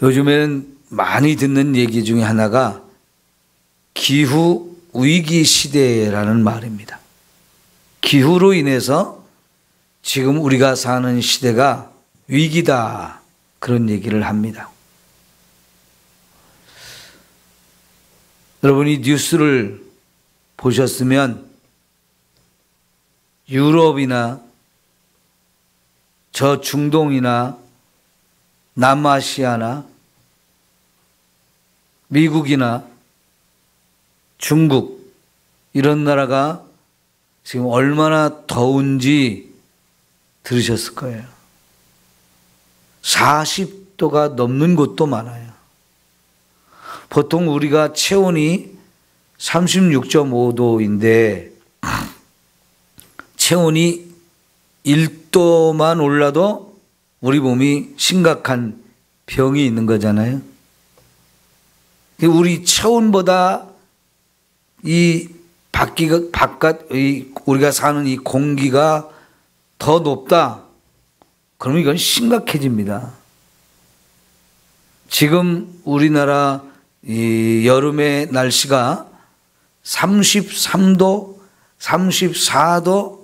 요즘에는 많이 듣는 얘기 중에 하나가 기후 위기 시대라는 말입니다. 기후로 인해서 지금 우리가 사는 시대가 위기다, 그런 얘기를 합니다. 여러분이 뉴스를 보셨으면 유럽이나 저 중동이나 남아시아나 미국이나 중국 이런 나라가 지금 얼마나 더운지 들으셨을 거예요. 40도가 넘는 곳도 많아요. 보통 우리가 체온이 36.5도인데 체온이 1도만 올라도 우리 몸이 심각한 병이 있는 거잖아요. 우리 체온보다 이 바깥 우리가 사는 이 공기가 더 높다, 그러면 이건 심각해집니다. 지금 우리나라 이 여름의 날씨가 33도, 34도,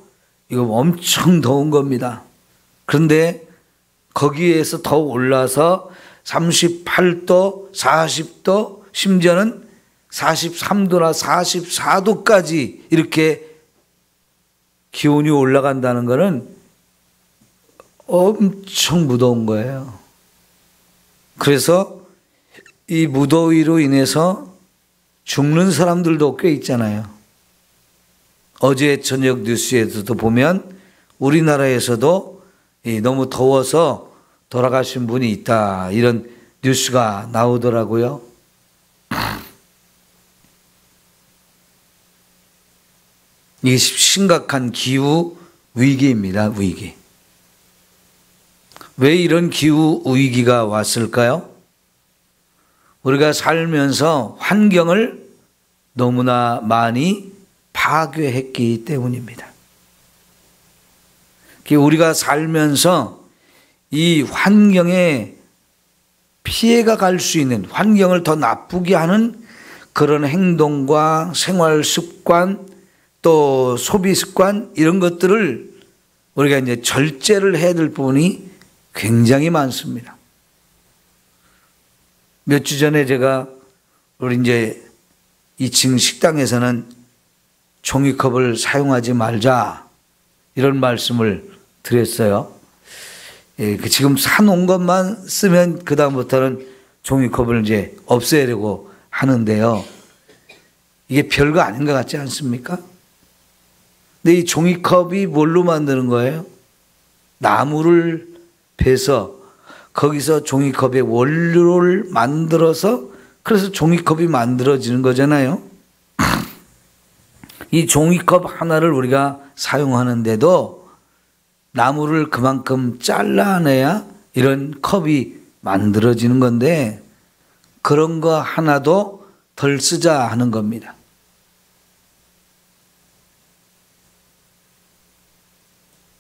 이거 엄청 더운 겁니다. 그런데 거기에서 더 올라서 38도, 40도, 심지어는 43도나 44도까지 이렇게 기온이 올라간다는 것은 엄청 무더운 거예요. 그래서 이 무더위로 인해서 죽는 사람들도 꽤 있잖아요. 어제 저녁 뉴스에서도 보면 우리나라에서도 너무 더워서 돌아가신 분이 있다, 이런 뉴스가 나오더라고요. 이게 심각한 기후 위기입니다. 위기. 왜 이런 기후 위기가 왔을까요? 우리가 살면서 환경을 너무나 많이 파괴했기 때문입니다. 우리가 살면서 이 환경에 피해가 갈 수 있는, 환경을 더 나쁘게 하는 그런 행동과 생활 습관, 또 소비 습관, 이런 것들을 우리가 이제 절제를 해야 될 부분이 굉장히 많습니다. 몇 주 전에 제가 우리 이제 2층 식당에서는 종이컵을 사용하지 말자, 이런 말씀을 드렸어요. 지금 사놓은 것만 쓰면 그다음부터는 종이컵을 이제 없애려고 하는데요. 이게 별거 아닌 것 같지 않습니까? 근데 이 종이컵이 뭘로 만드는 거예요? 나무를 베서 거기서 종이컵의 원료를 만들어서, 그래서 종이컵이 만들어지는 거잖아요. 이 종이컵 하나를 우리가 사용하는데도 나무를 그만큼 잘라내야 이런 컵이 만들어지는 건데, 그런 거 하나도 덜 쓰자 하는 겁니다.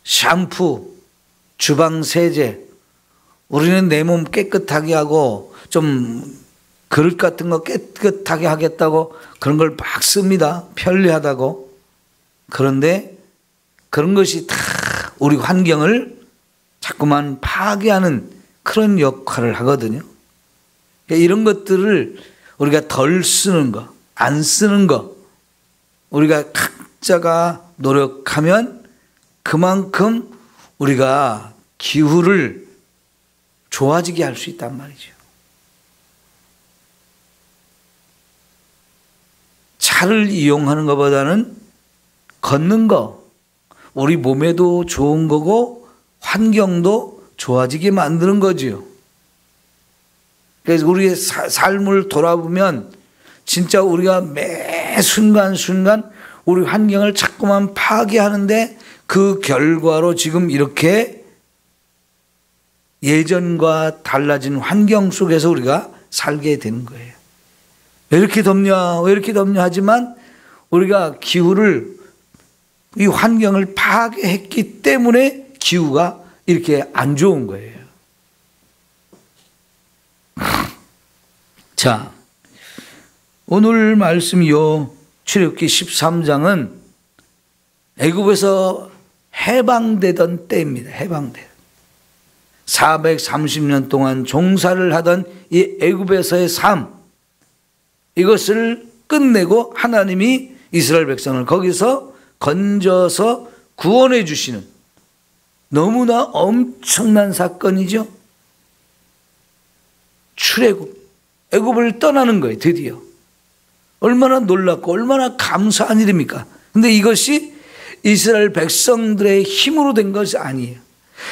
샴푸, 주방 세제, 우리는 내 몸 깨끗하게 하고 좀 그릇 같은 거 깨끗하게 하겠다고 그런 걸 막 씁니다. 편리하다고. 그런데 그런 것이 다 우리 환경을 자꾸만 파괴하는 그런 역할을 하거든요. 이런 것들을 우리가 덜 쓰는 거, 안 쓰는 거, 우리가 각자가 노력하면 그만큼 우리가 기후를 좋아지게 할 수 있단 말이죠. 차를 이용하는 것보다는 걷는 거, 우리 몸에도 좋은 거고 환경도 좋아지게 만드는 거지요. 그래서 우리의 삶을 돌아보면 진짜 우리가 매 순간순간 우리 환경을 자꾸만 파괴하는데, 그 결과로 지금 이렇게 예전과 달라진 환경 속에서 우리가 살게 되는 거예요. 왜 이렇게 덥냐, 왜 이렇게 덥냐 하지만 우리가 기후를, 이 환경을 파괴했기 때문에 기후가 이렇게 안 좋은 거예요. 자, 오늘 말씀이요, 출애굽기 13장은 애굽에서 해방되던 때입니다. 해방돼. 430년 동안 종사를 하던 이 애굽에서의 삶, 이것을 끝내고 하나님이 이스라엘 백성을 거기서 건져서 구원해 주시는 너무나 엄청난 사건이죠. 출애굽, 애굽을 떠나는 거예요. 드디어. 얼마나 놀랍고 얼마나 감사한 일입니까? 근데 이것이 이스라엘 백성들의 힘으로 된 것이 아니에요.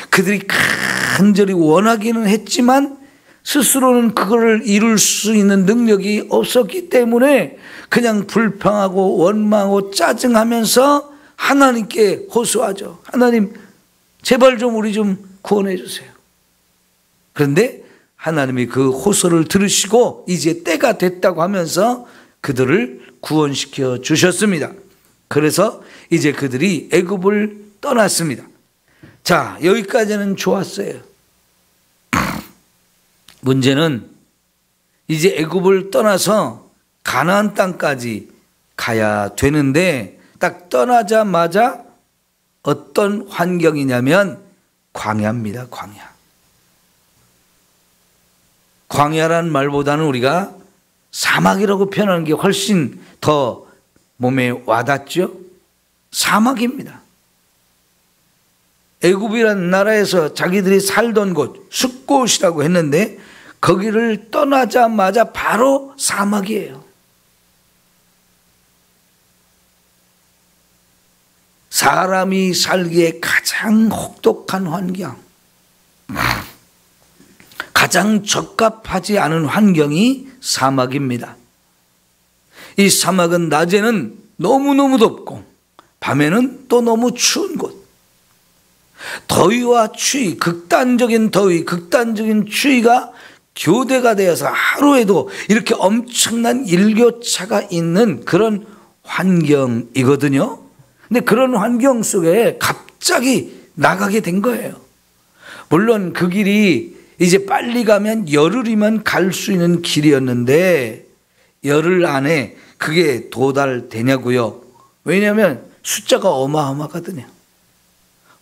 그들이 간절히 원하기는 했지만 스스로는 그걸 이룰 수 있는 능력이 없었기 때문에 그냥 불평하고 원망하고 짜증하면서 하나님께 호소하죠. 하나님, 제발 좀 우리 좀 구원해 주세요. 그런데 하나님이 그 호소를 들으시고 이제 때가 됐다고 하면서 그들을 구원시켜 주셨습니다. 그래서 이제 그들이 애굽을 떠났습니다. 자, 여기까지는 좋았어요. 문제는 이제 애굽을 떠나서 가나안 땅까지 가야 되는데 딱 떠나자마자 어떤 환경이냐면 광야입니다. 광야. 광야란 말보다는 우리가 사막이라고 표현하는 게 훨씬 더 몸에 와닿죠. 사막입니다. 애굽이라는 나라에서 자기들이 살던 곳, 숫곳이라고 했는데 거기를 떠나자마자 바로 사막이에요. 사람이 살기에 가장 혹독한 환경, 가장 적합하지 않은 환경이 사막입니다. 이 사막은 낮에는 너무너무 덥고 밤에는 또 너무 추운 곳, 더위와 추위, 극단적인 더위, 극단적인 추위가 교대가 되어서 하루에도 이렇게 엄청난 일교차가 있는 그런 환경이거든요. 근데 그런 환경 속에 갑자기 나가게 된 거예요. 물론 그 길이 이제 빨리 가면 열흘이면 갈 수 있는 길이었는데 열흘 안에 그게 도달되냐고요. 왜냐하면 숫자가 어마어마하거든요.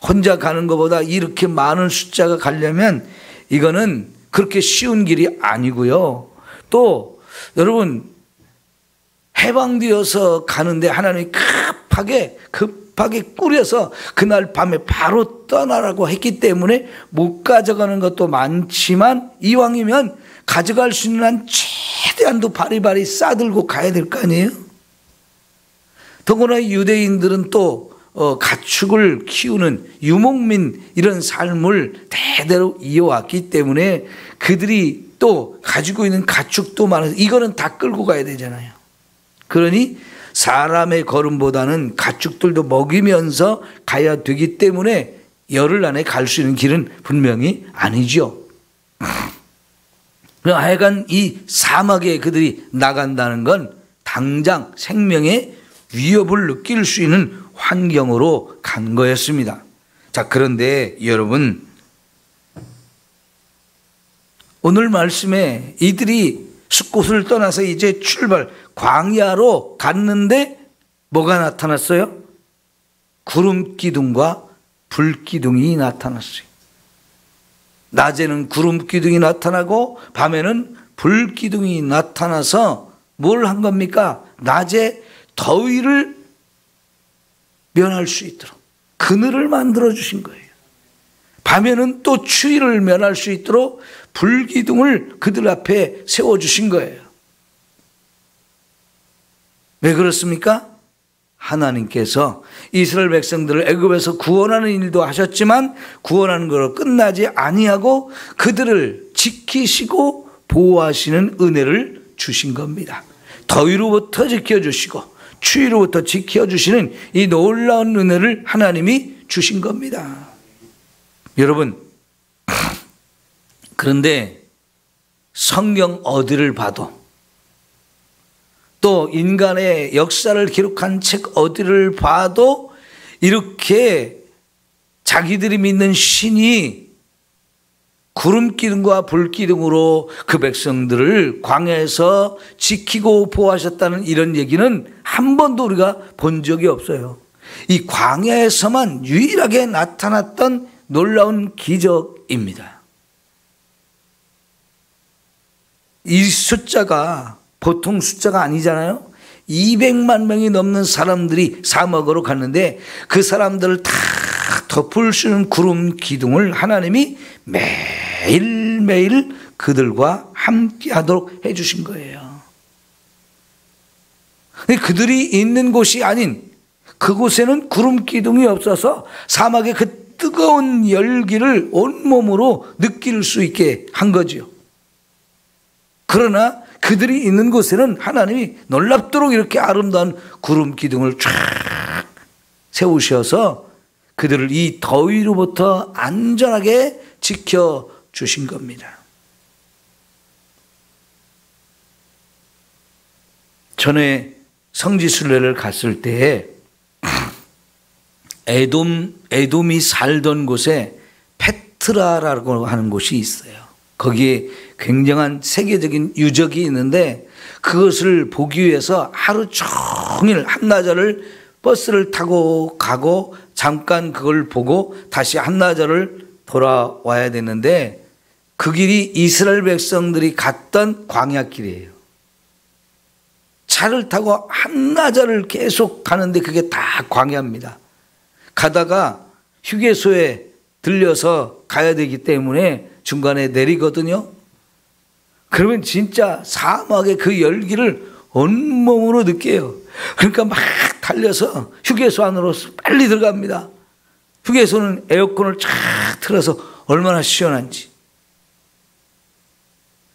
혼자 가는 것보다 이렇게 많은 숫자가 가려면 이거는 그렇게 쉬운 길이 아니고요. 또 여러분, 해방되어서 가는데 하나님이 급하게 꾸려서 그날 밤에 바로 떠나라고 했기 때문에 못 가져가는 것도 많지만 이왕이면 가져갈 수 있는 한 최대한도 바리바리 싸들고 가야 될 거 아니에요. 더구나 유대인들은 또 가축을 키우는 유목민 이런 삶을 대대로 이어왔기 때문에 그들이 또 가지고 있는 가축도 많아서 이거는 다 끌고 가야 되잖아요. 그러니 사람의 걸음보다는 가축들도 먹이면서 가야 되기 때문에 열흘 안에 갈 수 있는 길은 분명히 아니죠. 하여간 이 사막에 그들이 나간다는 건 당장 생명의 위협을 느낄 수 있는 환경으로 간 거였습니다. 자, 그런데 여러분, 오늘 말씀에 이들이 숫곳을 떠나서 이제 출발, 광야로 갔는데 뭐가 나타났어요? 구름 기둥과 불 기둥이 나타났어요. 낮에는 구름 기둥이 나타나고 밤에는 불 기둥이 나타나서 뭘 한 겁니까? 낮에 더위를 면할 수 있도록 그늘을 만들어 주신 거예요. 밤에는 또 추위를 면할 수 있도록 불기둥을 그들 앞에 세워주신 거예요. 왜 그렇습니까? 하나님께서 이스라엘 백성들을 애굽에서 구원하는 일도 하셨지만 구원하는 것으로 끝나지 아니하고 그들을 지키시고 보호하시는 은혜를 주신 겁니다. 더위로부터 지켜주시고 추위로부터 지켜주시는 이 놀라운 은혜를 하나님이 주신 겁니다. 여러분, 그런데 성경 어디를 봐도 또 인간의 역사를 기록한 책 어디를 봐도 이렇게 자기들이 믿는 신이 구름 기둥과 불 기둥으로 그 백성들을 광야에서 지키고 보호하셨다는 이런 얘기는 한 번도 우리가 본 적이 없어요. 이 광야에서만 유일하게 나타났던 놀라운 기적입니다. 이 숫자가 보통 숫자가 아니잖아요. 200만 명이 넘는 사람들이 사막으로 갔는데 그 사람들을 다 덮을 수 있는 구름 기둥을 하나님이 매일매일 그들과 함께 하도록 해주신 거예요. 그들이 있는 곳이 아닌 그곳에는 구름 기둥이 없어서 사막의 그 뜨거운 열기를 온몸으로 느낄 수 있게 한 거죠. 그러나 그들이 있는 곳에는 하나님이 놀랍도록 이렇게 아름다운 구름 기둥을 쫙 세우셔서 그들을 이 더위로부터 안전하게 지켜주신 겁니다. 전에 성지순례를 갔을 때에 에돔이 살던 곳에 페트라라고 하는 곳이 있어요. 거기에 굉장한 세계적인 유적이 있는데 그것을 보기 위해서 하루 종일 한나절을 버스를 타고 가고 잠깐 그걸 보고 다시 한나절을 돌아와야 되는데 그 길이 이스라엘 백성들이 갔던 광야길이에요. 차를 타고 한나절을 계속 가는데 그게 다 광야입니다. 가다가 휴게소에 들려서 가야 되기 때문에 중간에 내리거든요. 그러면 진짜 사막의 그 열기를 온몸으로 느껴요. 그러니까 막 달려서 휴게소 안으로 빨리 들어갑니다. 휴게소는 에어컨을 쫙 틀어서 얼마나 시원한지.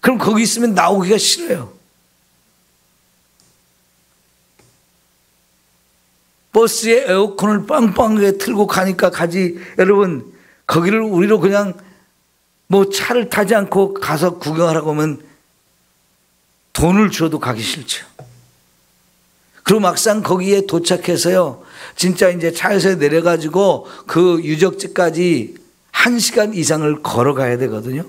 그럼 거기 있으면 나오기가 싫어요. 버스에 에어컨을 빵빵하게 틀고 가니까 가지. 여러분, 거기를 우리로 그냥 뭐 차를 타지 않고 가서 구경하라고 하면 돈을 줘도 가기 싫죠. 그리고 막상 거기에 도착해서요, 진짜 이제 차에서 내려가지고 그 유적지까지 1시간 이상을 걸어가야 되거든요.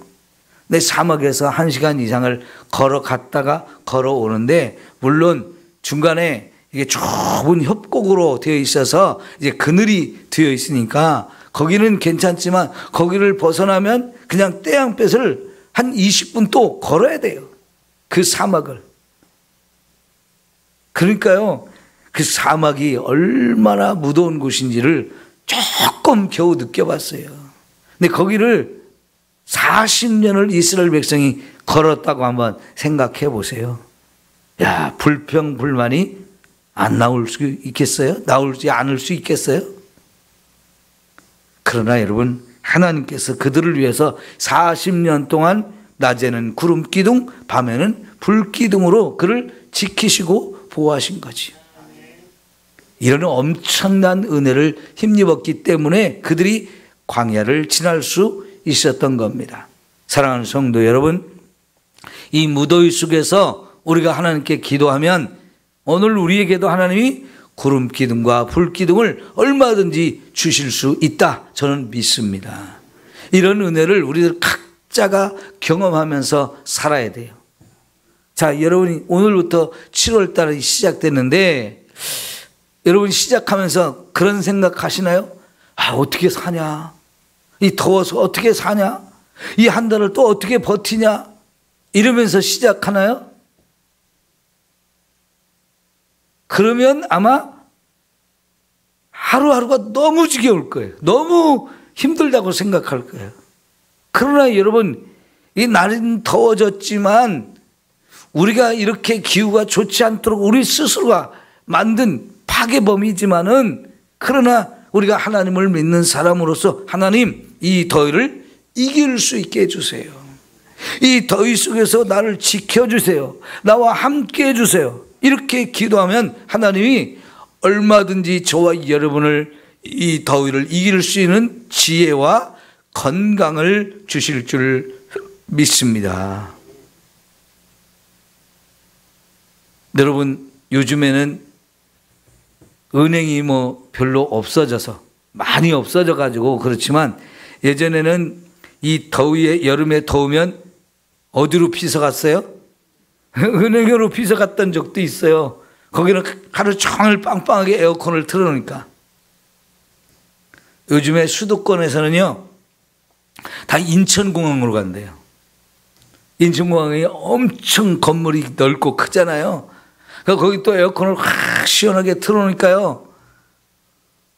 근데 사막에서 1시간 이상을 걸어갔다가 걸어오는데, 물론 중간에 이게 좁은 협곡으로 되어 있어서 이제 그늘이 되어 있으니까 거기는 괜찮지만 거기를 벗어나면 그냥 떼양볕을 한 20분 또 걸어야 돼요. 그 사막을. 그러니까요, 그 사막이 얼마나 무더운 곳인지를 조금 겨우 느껴봤어요. 근데 거기를 40년을 이스라엘 백성이 걸었다고 한번 생각해 보세요. 야, 불평불만이 안 나올 수 있겠어요? 나올지 않을 수 있겠어요? 그러나 여러분, 하나님께서 그들을 위해서 40년 동안 낮에는 구름 기둥, 밤에는 불 기둥으로 그를 지키시고 보호하신 거지. 이런 엄청난 은혜를 힘입었기 때문에 그들이 광야를 지날 수 있었던 겁니다. 사랑하는 성도 여러분, 이 무더위 속에서 우리가 하나님께 기도하면 오늘 우리에게도 하나님이 구름 기둥과 불 기둥을 얼마든지 주실 수 있다, 저는 믿습니다. 이런 은혜를 우리들 각자가 경험하면서 살아야 돼요. 자, 여러분이 오늘부터 7월 달이 시작됐는데 여러분 시작하면서 그런 생각 하시나요? 아, 어떻게 사냐? 이 더워서 어떻게 사냐? 이 한 달을 또 어떻게 버티냐? 이러면서 시작하나요? 그러면 아마 하루하루가 너무 지겨울 거예요. 너무 힘들다고 생각할 거예요. 그러나 여러분, 이 날은 더워졌지만 우리가 이렇게 기후가 좋지 않도록 우리 스스로가 만든 파괴범이지만은, 그러나 우리가 하나님을 믿는 사람으로서 하나님, 이 더위를 이길 수 있게 해주세요. 이 더위 속에서 나를 지켜주세요. 나와 함께 해주세요. 이렇게 기도하면 하나님이 얼마든지 저와 여러분을 이 더위를 이길 수 있는 지혜와 건강을 주실 줄 믿습니다. 여러분, 요즘에는 은행이 뭐 별로 없어져서, 많이 없어져 가지고 그렇지만 예전에는 이 더위에, 여름에 더우면 어디로 피서 갔어요? 은행으로 피서 갔던 적도 있어요. 거기는 하루 종일 빵빵하게 에어컨을 틀어놓으니까. 요즘에 수도권에서는요, 다 인천공항으로 간대요. 인천공항이 엄청 건물이 넓고 크잖아요. 그러니까 거기 또 에어컨을 확 시원하게 틀어놓으니까요,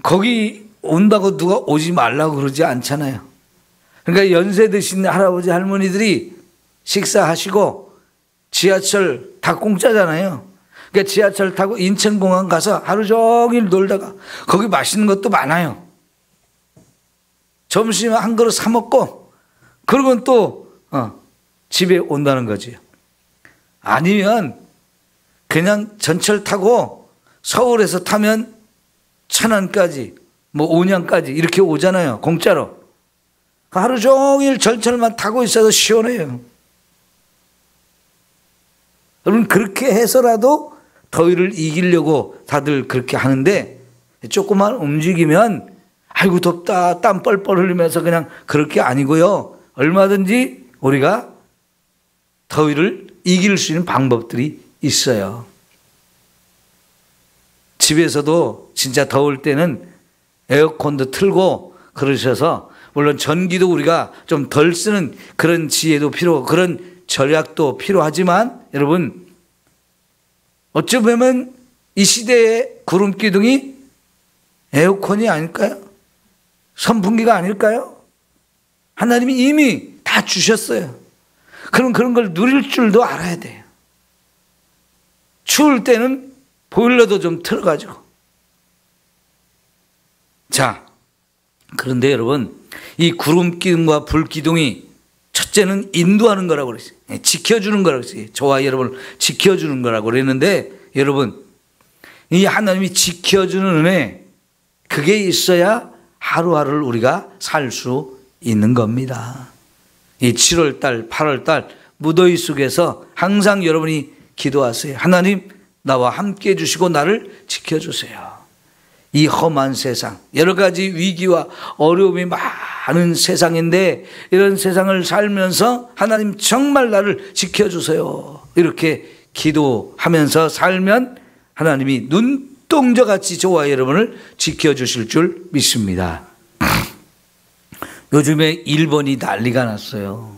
거기 온다고 누가 오지 말라고 그러지 않잖아요. 그러니까 연세 드신 할아버지 할머니들이 식사하시고 지하철 다 공짜잖아요. 그러니까 지하철 타고 인천공항 가서 하루 종일 놀다가 거기 맛있는 것도 많아요. 점심 한 그릇 사 먹고 그러고는 또 집에 온다는 거지. 아니면 그냥 전철 타고 서울에서 타면 천안까지 뭐 온양까지 이렇게 오잖아요. 공짜로. 하루 종일 전철만 타고 있어도 시원해요. 여러분, 그렇게 해서라도 더위를 이기려고 다들 그렇게 하는데, 조금만 움직이면 아이고 덥다 땀 뻘뻘 흘리면서 그냥 그럴 게 아니고요. 얼마든지 우리가 더위를 이길 수 있는 방법들이 있어요. 집에서도 진짜 더울 때는 에어컨도 틀고 그러셔서, 물론 전기도 우리가 좀 덜 쓰는 그런 지혜도 필요하고 그런 전략도 필요하지만, 여러분, 어찌 보면 이 시대의 구름기둥이 에어컨이 아닐까요? 선풍기가 아닐까요? 하나님이 이미 다 주셨어요. 그럼 그런 걸 누릴 줄도 알아야 돼요. 추울 때는 보일러도 좀 틀어가지고. 자, 그런데 여러분, 이 구름기둥과 불기둥이 첫째는 인도하는 거라고 그랬어요. 지켜주는 거라고 그랬어요. 저와 여러분을 지켜주는 거라고 그랬는데, 여러분, 이 하나님이 지켜주는 은혜, 그게 있어야 하루하루를 우리가 살 수 있는 겁니다. 이 7월달, 8월달 무더위 속에서 항상 여러분이 기도하세요. 하나님, 나와 함께 해주시고 나를 지켜주세요. 이 험한 세상, 여러 가지 위기와 어려움이 많은 세상인데, 이런 세상을 살면서 하나님 정말 나를 지켜주세요. 이렇게 기도하면서 살면 하나님이 눈동자같이 저와 여러분을 지켜주실 줄 믿습니다. 요즘에 일본이 난리가 났어요.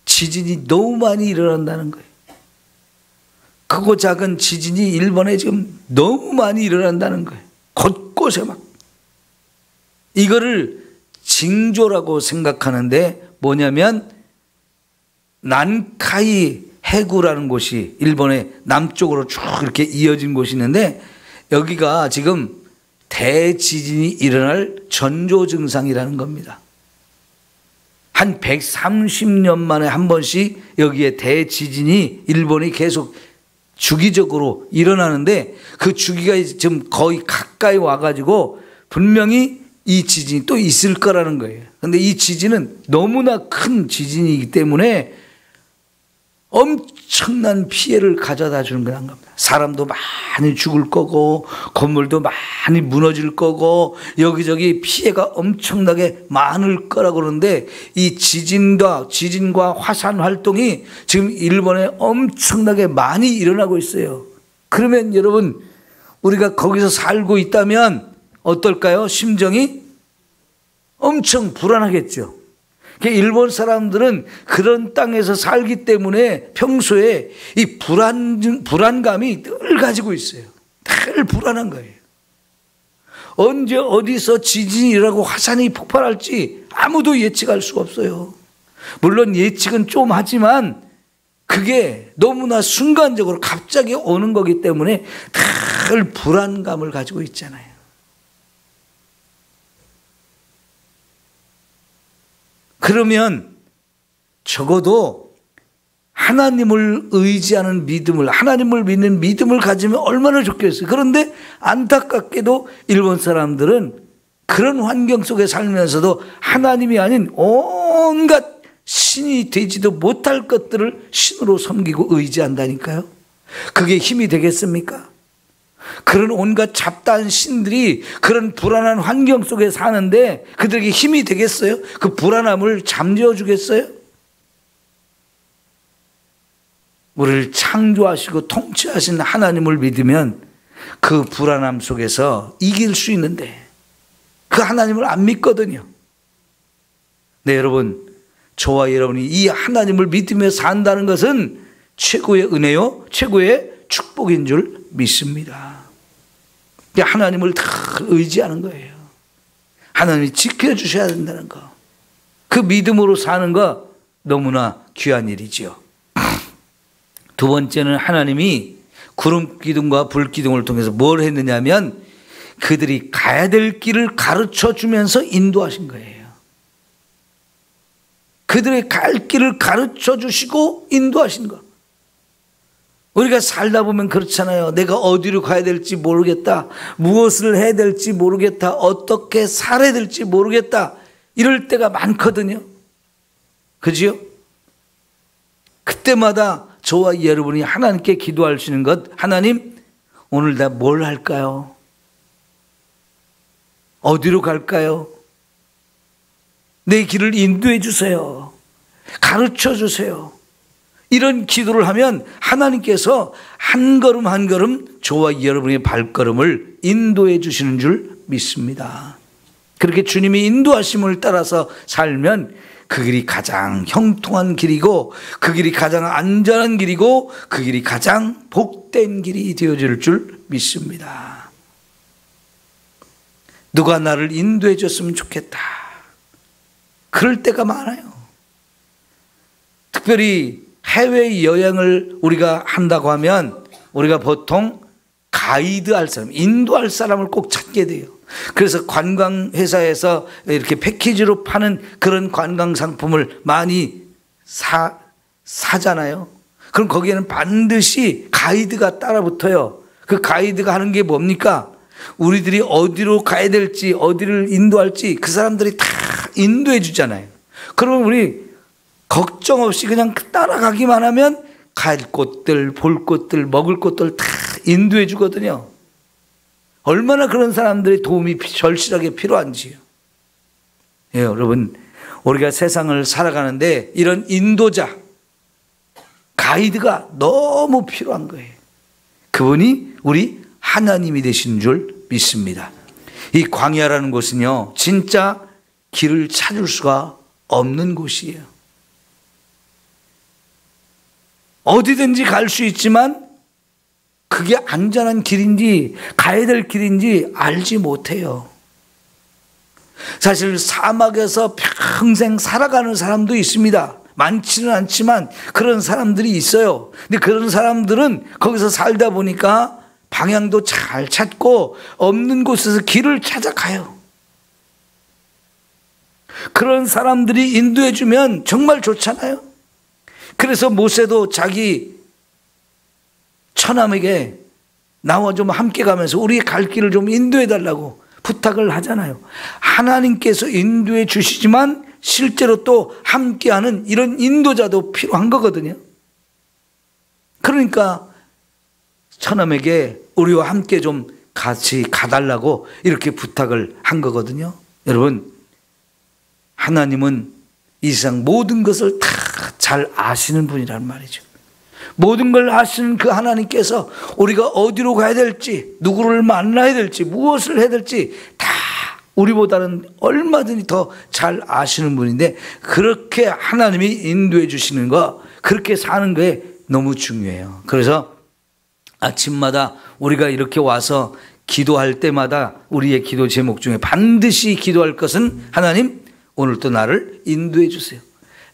지진이 너무 많이 일어난다는 거예요. 크고 작은 지진이 일본에 지금 너무 많이 일어난다는 거예요. 곳곳에 막. 이거를 징조라고 생각하는데, 뭐냐면 난카이 해구라는 곳이 일본의 남쪽으로 쭉 이렇게 이어진 곳이 있는데, 여기가 지금 대지진이 일어날 전조 증상이라는 겁니다. 한 130년 만에 한 번씩 여기에 대지진이 일본이 계속 주기적으로 일어나는데, 그 주기가 지금 거의 가까이 와가지고 분명히 이 지진이 또 있을 거라는 거예요. 그런데 이 지진은 너무나 큰 지진이기 때문에 엄청난 피해를 가져다 주는 거란 겁니다. 사람도 많이 죽을 거고, 건물도 많이 무너질 거고, 여기저기 피해가 엄청나게 많을 거라고 그러는데, 이 지진과 화산 활동이 지금 일본에 엄청나게 많이 일어나고 있어요. 그러면 여러분, 우리가 거기서 살고 있다면 어떨까요? 심정이 엄청 불안하겠죠. 일본 사람들은 그런 땅에서 살기 때문에 평소에 이 불안감이 늘 가지고 있어요. 늘 불안한 거예요. 언제 어디서 지진이 일어나고 화산이 폭발할지 아무도 예측할 수가 없어요. 물론 예측은 좀 하지만 그게 너무나 순간적으로 갑자기 오는 거기 때문에 늘 불안감을 가지고 있잖아요. 그러면 적어도 하나님을 의지하는 믿음을, 하나님을 믿는 믿음을 가지면 얼마나 좋겠어요. 그런데 안타깝게도 일본 사람들은 그런 환경 속에 살면서도 하나님이 아닌 온갖 신이 되지도 못할 것들을 신으로 섬기고 의지한다니까요. 그게 힘이 되겠습니까? 그런 온갖 잡다한 신들이 그런 불안한 환경 속에 사는데 그들에게 힘이 되겠어요? 그 불안함을 잠재워 주겠어요? 우리를 창조하시고 통치하신 하나님을 믿으면 그 불안함 속에서 이길 수 있는데 그 하나님을 안 믿거든요. 네, 여러분, 저와 여러분이 이 하나님을 믿으며 산다는 것은 최고의 은혜요, 최고의 축복인 줄 믿습니다. 하나님을 다 의지하는 거예요. 하나님이 지켜주셔야 된다는 거. 그 믿음으로 사는 거 너무나 귀한 일이지요. 두 번째는 하나님이 구름 기둥과 불 기둥을 통해서 뭘 했느냐면 그들이 가야 될 길을 가르쳐 주면서 인도하신 거예요. 그들의 갈 길을 가르쳐 주시고 인도하신 거. 우리가 살다 보면 그렇잖아요. 내가 어디로 가야 될지 모르겠다. 무엇을 해야 될지 모르겠다. 어떻게 살아야 될지 모르겠다. 이럴 때가 많거든요. 그지요? 그때마다 저와 여러분이 하나님께 기도할 수 있는 것, 하나님, 오늘 나 뭘 할까요? 어디로 갈까요? 내 길을 인도해 주세요. 가르쳐 주세요. 이런 기도를 하면 하나님께서 한 걸음 한 걸음 저와 여러분의 발걸음을 인도해 주시는 줄 믿습니다. 그렇게 주님이 인도하심을 따라서 살면 그 길이 가장 형통한 길이고 그 길이 가장 안전한 길이고 그 길이 가장 복된 길이 되어질 줄 믿습니다. 누가 나를 인도해 줬으면 좋겠다. 그럴 때가 많아요. 특별히 해외여행을 우리가 한다고 하면 우리가 보통 가이드할 사람, 인도할 사람을 꼭 찾게 돼요. 그래서 관광회사에서 이렇게 패키지로 파는 그런 관광 상품을 많이 사잖아요. 그럼 거기에는 반드시 가이드가 따라 붙어요. 그 가이드가 하는 게 뭡니까? 우리들이 어디로 가야 될지, 어디를 인도할지 그 사람들이 다 인도해 주잖아요. 그러면 우리 걱정 없이 그냥 따라가기만 하면 갈 곳들, 볼 곳들, 먹을 곳들 다 인도해 주거든요. 얼마나 그런 사람들의 도움이 절실하게 필요한지요. 예, 여러분, 우리가 세상을 살아가는데 이런 인도자, 가이드가 너무 필요한 거예요. 그분이 우리 하나님이 되신 줄 믿습니다. 이 광야라는 곳은요, 진짜 길을 찾을 수가 없는 곳이에요. 어디든지 갈 수 있지만 그게 안전한 길인지 가야 될 길인지 알지 못해요. 사실 사막에서 평생 살아가는 사람도 있습니다. 많지는 않지만 그런 사람들이 있어요. 근데 그런 사람들은 거기서 살다 보니까 방향도 잘 찾고 없는 곳에서 길을 찾아가요. 그런 사람들이 인도해 주면 정말 좋잖아요. 그래서 모세도 자기 처남에게 나와 좀 함께 가면서 우리의 갈 길을 좀 인도해 달라고 부탁을 하잖아요. 하나님께서 인도해 주시지만 실제로 또 함께하는 이런 인도자도 필요한 거거든요. 그러니까 처남에게 우리와 함께 좀 같이 가달라고 이렇게 부탁을 한 거거든요. 여러분, 하나님은 이 세상 모든 것을 다 잘 아시는 분이란 말이죠. 모든 걸 아시는 그 하나님께서 우리가 어디로 가야 될지, 누구를 만나야 될지, 무엇을 해야 될지 다 우리보다는 얼마든지 더 잘 아시는 분인데 그렇게 하나님이 인도해 주시는 거, 그렇게 사는 게 너무 중요해요. 그래서 아침마다 우리가 이렇게 와서 기도할 때마다 우리의 기도 제목 중에 반드시 기도할 것은 하나님, 오늘도 나를 인도해 주세요.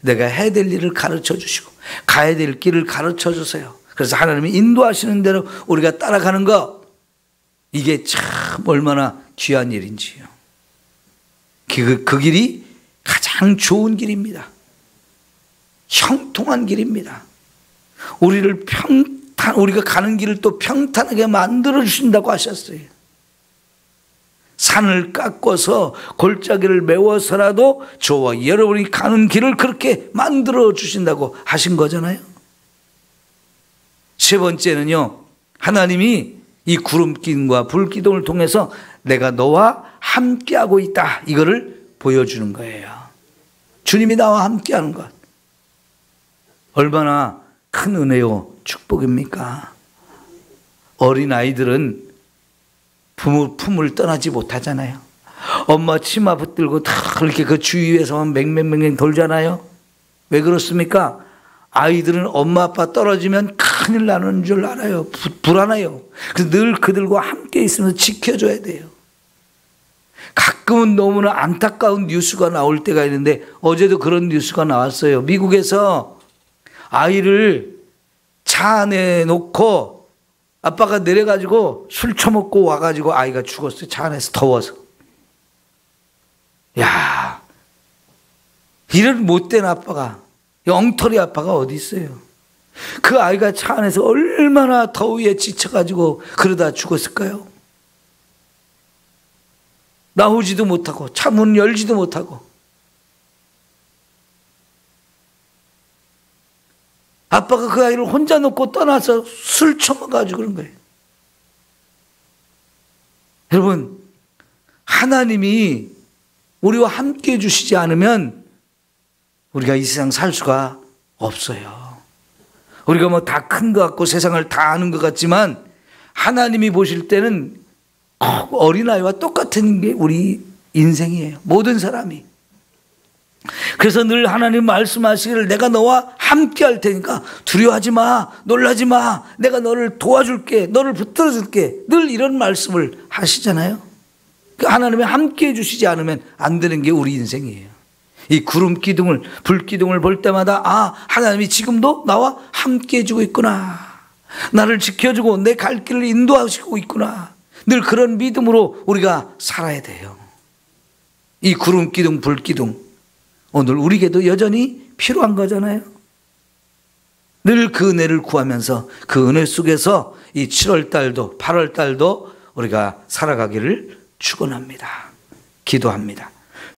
내가 해야 될 일을 가르쳐 주시고 가야 될 길을 가르쳐 주세요. 그래서 하나님이 인도하시는 대로 우리가 따라가는 거, 이게 참 얼마나 귀한 일인지요. 그 길이 가장 좋은 길입니다. 형통한 길입니다. 우리가 가는 길을 또 평탄하게 만들어 주신다고 하셨어요. 산을 깎아서 골짜기를 메워서라도 저와 여러분이 가는 길을 그렇게 만들어 주신다고 하신 거잖아요. 세 번째는요, 하나님이 이 구름 기둥과 불 기둥을 통해서 내가 너와 함께하고 있다, 이거를 보여주는 거예요. 주님이 나와 함께하는 것, 얼마나 큰 은혜요 축복입니까? 어린아이들은 부모 품을 떠나지 못하잖아요. 엄마 치마 붙들고 다 이렇게 그 주위에서만 맹맹맹 돌잖아요. 왜 그렇습니까? 아이들은 엄마 아빠 떨어지면 큰일 나는 줄 알아요. 불안해요. 그래서 늘 그들과 함께 있으면서 지켜줘야 돼요. 가끔은 너무나 안타까운 뉴스가 나올 때가 있는데, 어제도 그런 뉴스가 나왔어요. 미국에서 아이를 차 안에 놓고 아빠가 내려가지고 술 처먹고 와가지고 아이가 죽었어요. 차 안에서 더워서. 야, 이런 못된 아빠가, 엉터리 아빠가 어디 있어요? 그 아이가 차 안에서 얼마나 더위에 지쳐가지고 그러다 죽었을까요? 나오지도 못하고 차 문 열지도 못하고. 아빠가 그 아이를 혼자 놓고 떠나서 술 처먹어가지고 그런 거예요. 여러분, 하나님이 우리와 함께 해주시지 않으면 우리가 이 세상 살 수가 없어요. 우리가 뭐 다 큰 것 같고 세상을 다 아는 것 같지만, 하나님이 보실 때는 어린아이와 똑같은 게 우리 인생이에요. 모든 사람이. 그래서 늘 하나님 말씀하시기를 내가 너와 함께 할 테니까 두려워하지 마, 놀라지 마, 내가 너를 도와줄게, 너를 붙들어줄게, 늘 이런 말씀을 하시잖아요. 하나님이 함께 해주시지 않으면 안 되는 게 우리 인생이에요. 이 구름 기둥을, 불 기둥을 볼 때마다, 아, 하나님이 지금도 나와 함께 해주고 있구나, 나를 지켜주고 내 갈 길을 인도하시고 있구나, 늘 그런 믿음으로 우리가 살아야 돼요. 이 구름 기둥, 불 기둥, 오늘 우리에게도 여전히 필요한 거잖아요. 늘 그 은혜를 구하면서 그 은혜 속에서 이 7월 달도 8월 달도 우리가 살아가기를 축원합니다. 기도합니다.